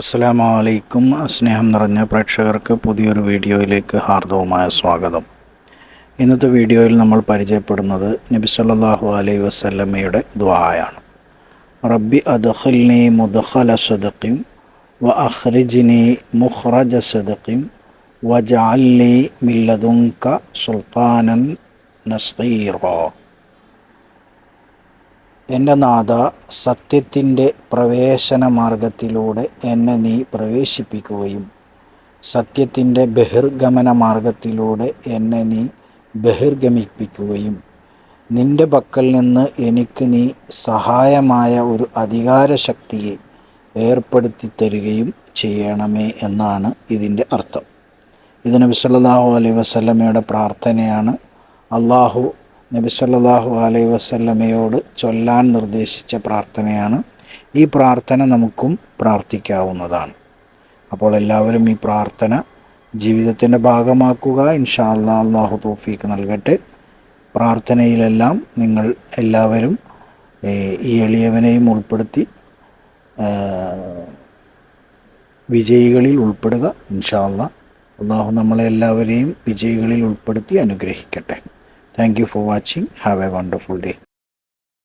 അസ്സലാമു അലൈക്കും. സ്നേഹം നിറഞ്ഞ പ്രേക്ഷകർക്ക് പുതിയൊരു വീഡിയോയിലേക്ക് ഹാർദവമായ സ്വാഗതം. ഇന്നത്തെ വീഡിയോയിൽ നമ്മൾ പരിചയപ്പെടുന്നത് നബി സല്ലല്ലാഹു അലൈഹി വസല്ലമയുടെ ദുആയാണ്. റബ്ബി അദ്ഖിൽനി മുദ്ഖല സദഖിൻ വ അഖ്രിജ്നി മുഖ്റജ സദഖിൻ വജഅൽനി മിൻ ലദുൻക സുൽത്താനൻ നസ്ഗീറ. എൻ്റെ നാഥ, സത്യത്തിൻ്റെ പ്രവേശന മാർഗത്തിലൂടെ എന്നെ നീ പ്രവേശിപ്പിക്കുകയും സത്യത്തിൻ്റെ ബഹിർഗമന മാർഗത്തിലൂടെ എന്നെ നീ ബഹിർഗമിപ്പിക്കുകയും നിൻ്റെ പക്കൽ നിന്ന് എനിക്ക് നീ സഹായമായ ഒരു അധികാരശക്തിയെ ഏർപ്പെടുത്തി തരികയും ചെയ്യണമേ എന്നാണ് ഇതിൻ്റെ അർത്ഥം. ഇത് നബി സല്ലല്ലാഹു അലൈഹി വസല്ലമയുടെ പ്രാർത്ഥനയാണ്. അള്ളാഹു നബി സല്ലല്ലാഹു അലൈഹി വസല്ലമയോട് ചൊല്ലാൻ നിർദ്ദേശിച്ച പ്രാർത്ഥനയാണ്. ഈ പ്രാർത്ഥന നമുക്കും പ്രാർത്ഥിക്കാവുന്നതാണ്. അപ്പോൾ എല്ലാവരും ഈ പ്രാർത്ഥന ജീവിതത്തിൻ്റെ ഭാഗമാക്കുക. ഇൻഷാ അല്ലാഹ് അള്ളാഹു തൗഫീഖ് നൽകട്ടെ. പ്രാർത്ഥനയിലെല്ലാം നിങ്ങൾ എല്ലാവരും ഈ എളിയവനെയും ഉൾപ്പെടുത്തി വിജയികളിൽ ഉൾപ്പെടുക. ഇൻഷാ അല്ലാഹ് അള്ളാഹു നമ്മളെല്ലാവരെയും വിജയികളിൽ ഉൾപ്പെടുത്തി അനുഗ്രഹിക്കട്ടെ. Thank you for watching. Have a wonderful day.